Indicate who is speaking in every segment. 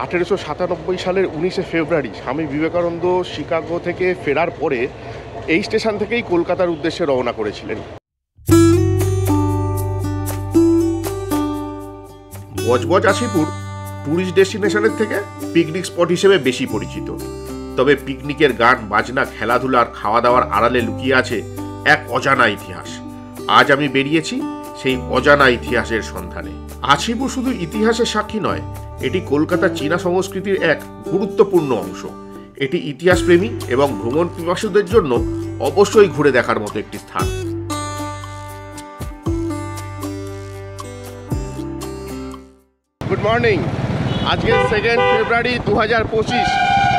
Speaker 1: 1897 সালের 19শে ফেব্রুয়ারি স্বামী বিবেকানন্দ শিকাগো থেকে ফেরার পরে এই স্টেশন থেকেই কলকাতার উদ্দেশ্যে রওনা করেছিলেন। বজবজ আশিপুর ট্যুরিস্ট ডেস্টিনেশনের থেকে পিকনিক স্পট হিসেবে বেশি পরিচিত। তবে পিকনিকের গান বাজনা, খেলাধুলার, খাওয়া দাওয়ার আড়ালে লুকিয়ে আছে এক অজানা ইতিহাস। আজ আমি বেরিয়েছি সেই অজানা ইতিহাসের সন্ধানে। আশিপুর শুধু ইতিহাসের সাক্ষী নয়, এটি কলকাতার চীনা সংস্কৃতির এক গুরুত্বপূর্ণ অংশ। এটি ইতিহাসপ্রেমী এবং ভ্রমণ পিপাসুদের জন্য অবশ্যই ঘুরে দেখার মতো একটি স্থান। Good morning. আজকে 2 ফেব্রুয়ারি 2025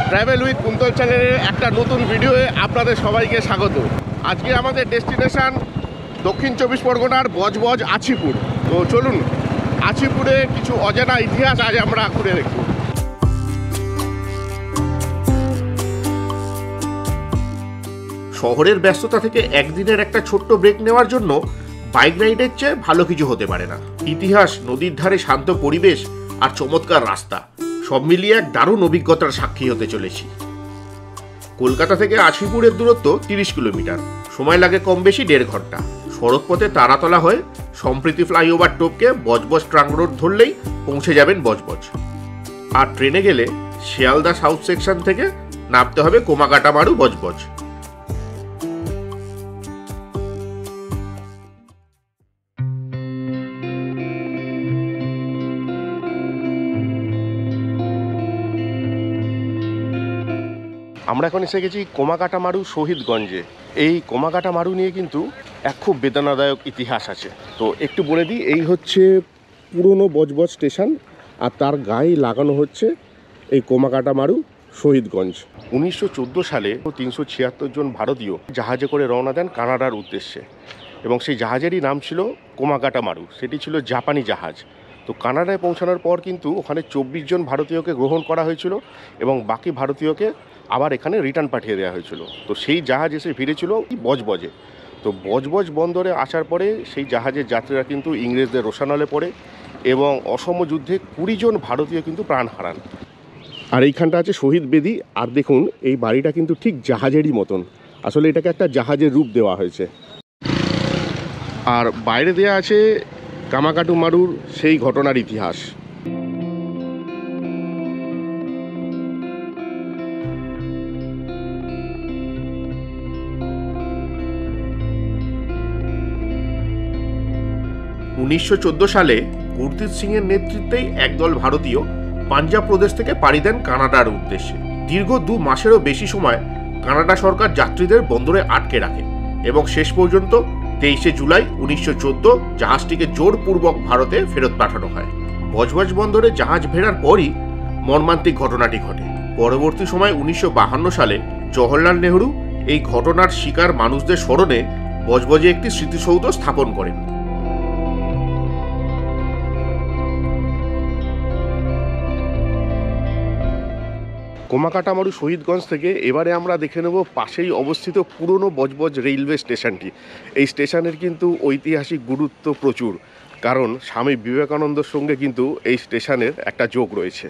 Speaker 1: ট্রাভেল উইথ কুন্তল চ্যানেলের একটা নতুন ভিডিওয়ে আপনাদের সবাইকে স্বাগত। আজকে আমাদের ডেস্টিনেশন দক্ষিণ 24 পরগনার বজবজ আছিপুর। তো চলুন আছিপুরে কিছু অজানা ইতিহাস আজ আমরা ঘুরে দেখব। শহরের ব্যস্ততা থেকে একদিনের একটা ছোট্ট ব্রেক নেওয়ার জন্য বাইক রাইডের চেয়ে ভালো কিছু হতে পারে না। ইতিহাস, নদীর ধারে শান্ত পরিবেশ আর চমৎকার রাস্তা, সব মিলিয়ে এক দারুণ অভিজ্ঞতার সাক্ষী হতে চলেছি। কলকাতা থেকে আছিপুরের দূরত্ব 30 কিলোমিটার, সময় লাগে কম বেশি 1.5 ঘন্টা। সড়কপথে তারাতলা হয়ে সম্প্রীতি ফ্লাইওভার টপকে বজবজ ট্রাঙ্ক রোড ধরলেই পৌঁছে যাবেন বজবজ। আর ট্রেনে গেলে শিয়ালদা সাউথ সেকশন থেকে নামতে হবে কোমাকাটামারু বজবজ। আমরা এখন এসে গেছি কোমাকাটামারু শহীদগঞ্জে। এই কোমাকাটামারু নিয়ে কিন্তু এক খুব বেদনাদায়ক ইতিহাস আছে। তো একটু বলে দিই, এই হচ্ছে পুরনো বজবজ স্টেশন আর তার গায়ে লাগানো হচ্ছে এই কোমাকাটামারু শহীদগঞ্জ। 1914 সালে 376 জন ভারতীয় জাহাজে করে রওনা দেন কানাডার উদ্দেশ্যে, এবং সেই জাহাজেরই নাম ছিল কোমাকাটামারু। সেটি ছিল জাপানি জাহাজ। তো কানাডায় পৌঁছানোর পর কিন্তু ওখানে 24 জন ভারতীয়কে গ্রহণ করা হয়েছিল এবং বাকি ভারতীয়কে আবার এখানে রিটার্ন পাঠিয়ে দেওয়া হয়েছিল। তো সেই জাহাজ এসে ফিরেছিল বজবজে। তো বজবজ বন্দরে আসার পরে সেই জাহাজের যাত্রীরা কিন্তু ইংরেজদের রোষানলে পড়ে এবং অসম যুদ্ধে 20 জন ভারতীয় কিন্তু প্রাণ হারান। আর এইখানটা আছে শহীদ বেদি। আর দেখুন, এই বাড়িটা কিন্তু ঠিক জাহাজেরই মতন। আসলে এটাকে একটা জাহাজের রূপ দেওয়া হয়েছে। আর বাইরে দেওয়া আছে কোমাকাটামারুর সেই ঘটনার ইতিহাস। (1914 সালে গুরজিৎ সিং এর নেতৃত্বেই একদল ভারতীয় পাঞ্জাব প্রদেশ থেকে পাড়ি দেন কানাডার উদ্দেশ্যে। দীর্ঘ 2 মাসেরও বেশি সময় কানাডা সরকার যাত্রীদের বন্দরে আটকে রাখে এবং শেষ পর্যন্ত 23 জুলাই 1914 জাহাজটিকে জোরপূর্বক ভারতে ফেরত পাঠানো হয়। বজবজ বন্দরে জাহাজ ফেরার পরই মর্মান্তিক ঘটনাটি ঘটে। পরবর্তী সময় 1952 সালে জওহরলাল নেহরু এই ঘটনার শিকার মানুষদের স্মরণে বজবজে একটি স্মৃতিসৌধ স্থাপন করেন। কোমাকাটামারু শহীদগঞ্জ থেকে এবারে আমরা দেখে নেব পাশেই অবস্থিত পুরনো বজবজ রেলওয়ে স্টেশনটি। এই স্টেশনের কিন্তু ঐতিহাসিক গুরুত্ব প্রচুর, কারণ স্বামী বিবেকানন্দের সঙ্গে কিন্তু এই স্টেশনের একটা যোগ রয়েছে।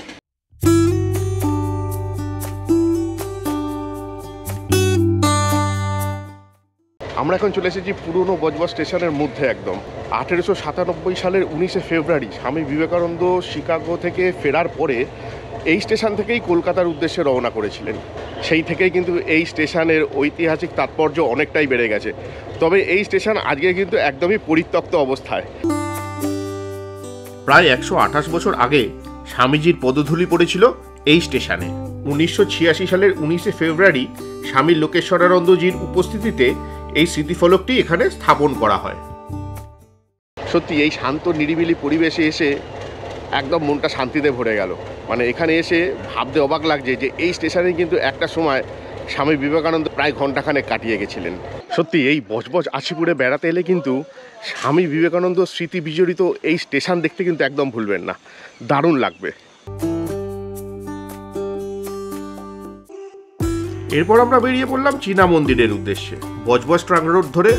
Speaker 1: আমরা এখন চলে এসেছি পুরনো বজবজ স্টেশনের মধ্যে একদম। 1897 সালের 19শে ফেব্রুয়ারি স্বামী বিবেকানন্দ শিকাগো থেকে ফেরার পরে এই স্টেশন থেকেই কলকাতার উদ্দেশ্যে রওনা করেছিলেন। সেই থেকেই কিন্তু এই স্টেশনের ঐতিহাসিক তাৎপর্য অনেকটাই বেড়ে গেছে। তবে এই স্টেশন আজকে কিন্তু একদমই পরিত্যক্ত অবস্থায়। প্রায় 128 বছর আগে স্বামীজির পদধূলি পড়েছিল এই স্টেশনে। 1986 সালের 19শে ফেব্রুয়ারি স্বামী লোকেশ্বরানন্দজির উপস্থিতিতে এই স্মৃতিফলকটি এখানে স্থাপন করা হয়। সত্যি এই শান্ত নিরিবিলি পরিবেশে এসে একদম মনটা শান্তিতে ভরে গেল। মানে এখানে এসে ভাবতে অবাক লাগছে যে এই স্টেশনে কিন্তু একটা সময় স্বামী বিবেকানন্দ প্রায় ঘণ্টাখানেক কাটিয়ে গেছিলেন। সত্যি এই বজবজ আছিপুরে বেড়াতে এলে কিন্তু স্বামী বিবেকানন্দ স্মৃতি বিজড়িত এই স্টেশন দেখতে কিন্তু একদম ভুলবেন না, দারুণ লাগবে। এরপর আমরা বেরিয়ে পড়লাম চীনা মন্দিরের উদ্দেশ্যে। বজবজ ট্রাঙ্ক রোড ধরে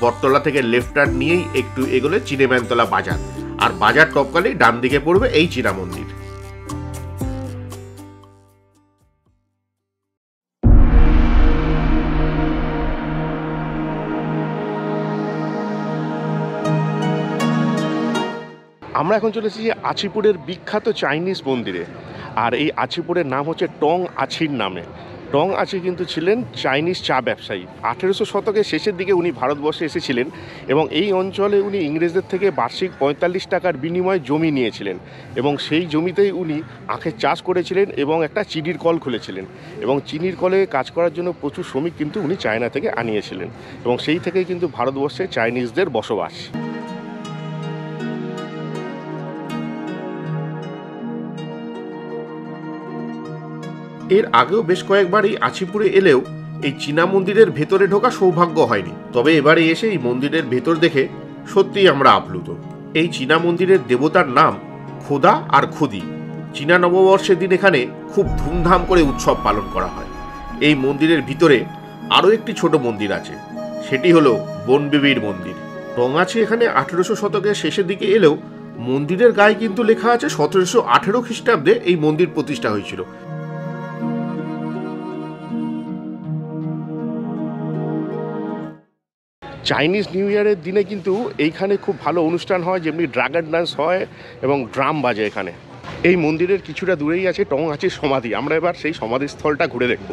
Speaker 1: বটতলা থেকে লেফট টার্ন নিয়েই একটু এগোলে চিনেম্যানতলা বাজার, আর বাজার টপকালেই ডান দিকে পড়বে এই চীনা মন্দির। আমরা এখন চলে এসেছি আচিপুরের বিখ্যাত চাইনিজ মন্দিরে। আর এই আচিপুরের নাম হচ্ছে টং আছির নামে। টং আছি কিন্তু ছিলেন চাইনিজ চা ব্যবসায়ী। 1800 শতকের শেষের দিকে উনি ভারতবর্ষে এসেছিলেন এবং এই অঞ্চলে উনি ইংরেজদের থেকে বার্ষিক 45 টাকার বিনিময়ে জমি নিয়েছিলেন এবং সেই জমিতেই উনি আখের চাষ করেছিলেন এবং একটা চিনির কল খুলেছিলেন এবং চিনির কলে কাজ করার জন্য প্রচুর শ্রমিক কিন্তু উনি চায়না থেকে আনিয়েছিলেন এবং সেই থেকেই কিন্তু ভারতবর্ষে চাইনিজদের বসবাস। এর আগেও বেশ কয়েকবার এই আচিপুরে এলেও এই চীনা মন্দিরের ভেতরে ঢোকা সৌভাগ্য হয়নি, তবে এবারে এসে এই মন্দিরের ভেতর দেখে সত্যিই আমরা আপ্লুত। এই চীনা মন্দিরের দেবতার নাম খোদা আর খুদি। চীনা নববর্ষের দিন এখানে খুব ধুমধাম করে উৎসব পালন করা হয়। এই মন্দিরের ভিতরে আরও একটি ছোট মন্দির আছে, সেটি হলো বনবিবির মন্দির। টং আছি এখানে 1800 শতকের শেষের দিকে এলেও মন্দিরের গায়ে কিন্তু লেখা আছে 1718 খ্রিস্টাব্দে এই মন্দির প্রতিষ্ঠা হয়েছিল। চাইনিজ নিউ ইয়ারের দিনে কিন্তু এইখানে খুব ভালো অনুষ্ঠান হয়, যেমনি ড্রাগন ডান্স হয় এবং ড্রাম বাজে এখানে। এই মন্দিরের কিছুটা দূরেই আছে টং আছির সমাধি। আমরা এবার সেই সমাধিস্থলটা ঘুরে দেখব।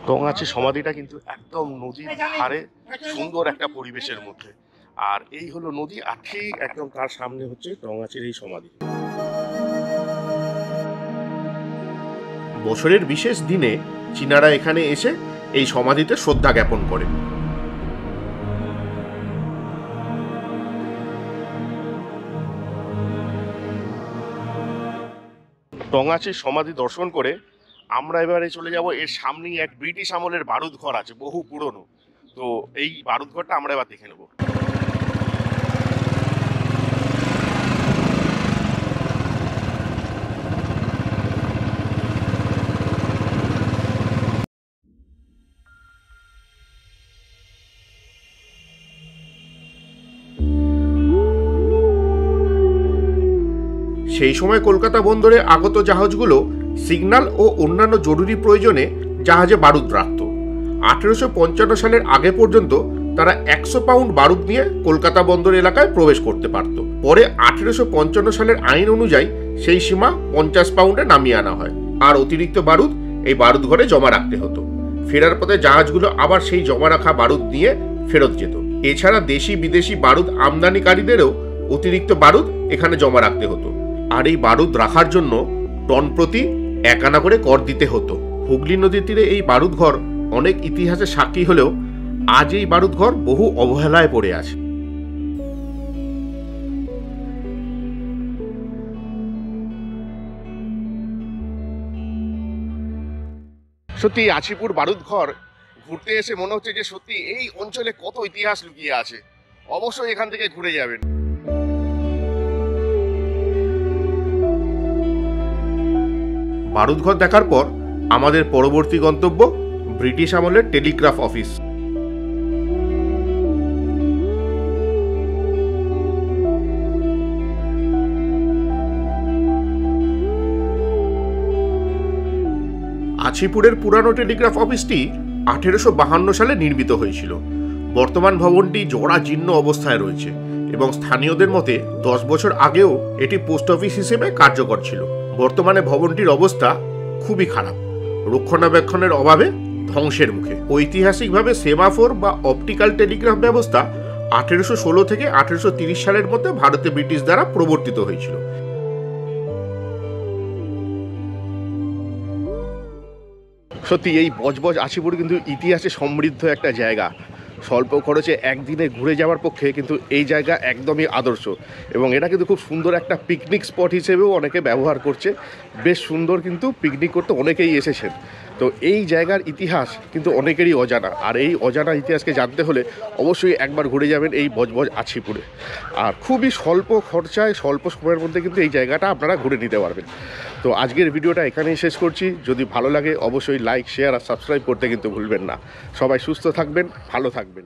Speaker 1: টং আছি সমাধিটা কিন্তু একদম নদীর ধারে সুন্দর একটা পরিবেশের মধ্যে। আর এই হলো নদী, আর ঠিক একদম তার সামনে হচ্ছে টং আছির এই সমাধি। বছরের বিশেষ দিনে চীনারা এখানে এসে এই সমাধিতে শ্রদ্ধা জ্ঞাপন করে। টং আছির সমাধি দর্শন করে আমরা এবারে চলে যাব এর সামনেই এক ব্রিটিশ আমলের বারুদ ঘর আছে, বহু পুরনো। তো এই বারুদ ঘরটা আমরা এবার দেখে নেব। সেই সময় কলকাতা বন্দরে আগত জাহাজগুলো সিগন্যাল ও অন্যান্য জরুরি প্রয়োজনে জাহাজে বারুদ রাখত। 1855 সালের আগে পর্যন্ত তারা 100 পাউন্ড বারুদ নিয়ে কলকাতা বন্দর এলাকায় প্রবেশ করতে পারত। পরে 1855 সালের আইন অনুযায়ী সেই সীমা 50 পাউন্ডে নামিয়ে আনা হয়, আর অতিরিক্ত বারুদ এই বারুদ ঘরে জমা রাখতে হতো। ফেরার পথে জাহাজগুলো আবার সেই জমা রাখা বারুদ নিয়ে ফেরত যেত। এছাড়া দেশি বিদেশি বারুদ আমদানিকারীদেরও অতিরিক্ত বারুদ এখানে জমা রাখতে হতো, আর এই বারুদ রাখার জন্য টন প্রতি 1 আনা করে কর দিতে হতো। হুগলি নদীর তীরে এই বারুদ ঘর অনেক ইতিহাসের সাক্ষী হলেও আজ এই বারুদ ঘর বহু অবহেলায় পড়ে আছে। সত্যি আচিপুর বারুদ ঘর ঘুরতে এসে মনে হচ্ছে যে সত্যি এই অঞ্চলে কত ইতিহাস লুকিয়ে আছে। অবশ্যই এখান থেকে ঘুরে যাবেন। বারুদঘর দেখার পর আমাদের পরবর্তী গন্তব্য ব্রিটিশ আমলের টেলিগ্রাফ অফিস। আচিপুরের পুরানো টেলিগ্রাফ অফিসটি 1852 সালে নির্মিত হয়েছিল। বর্তমান ভবনটি জরাজীর্ণ অবস্থায় রয়েছে এবং স্থানীয়দের মতে 10 বছর আগেও এটি পোস্ট অফিস হিসেবে কার্যকর ছিল। বর্তমানে ভবনটির অবস্থা খুবই খারাপ, রক্ষণাবেক্ষণের অভাবে ধ্বংসের মুখে। ঐতিহাসিকভাবে সেমাফোর বা অপটিক্যাল টেলিগ্রাফ ব্যবস্থা 1816 থেকে 1830 সালের মধ্যে ভারতে ব্রিটিশ দ্বারা প্রবর্তিত হয়েছিল। সত্যি এই বজবজ আচিপুর কিন্তু ইতিহাসে সমৃদ্ধ একটা জায়গা। স্বল্প খরচে একদিনে ঘুরে যাওয়ার পক্ষে কিন্তু এই জায়গা একদমই আদর্শ এবং এটা কিন্তু খুব সুন্দর একটা পিকনিক স্পট হিসেবেও অনেকে ব্যবহার করছে। বেশ সুন্দর, কিন্তু পিকনিক করতে অনেকেই এসেছেন। তো এই জায়গার ইতিহাস কিন্তু অনেকেরই অজানা, আর এই অজানা ইতিহাসকে জানতে হলে অবশ্যই একবার ঘুরে যাবেন এই বজবজ আচিপুরে। আর খুবই স্বল্প খরচায় স্বল্প সময়ের মধ্যে কিন্তু এই জায়গাটা আপনারা ঘুরে নিতে পারবেন। তো আজকের ভিডিওটা এখানেই শেষ করছি। যদি ভালো লাগে অবশ্যই লাইক, শেয়ার আর সাবস্ক্রাইব করতে কিন্তু ভুলবেন না। সবাই সুস্থ থাকবেন, ভালো থাকবেন।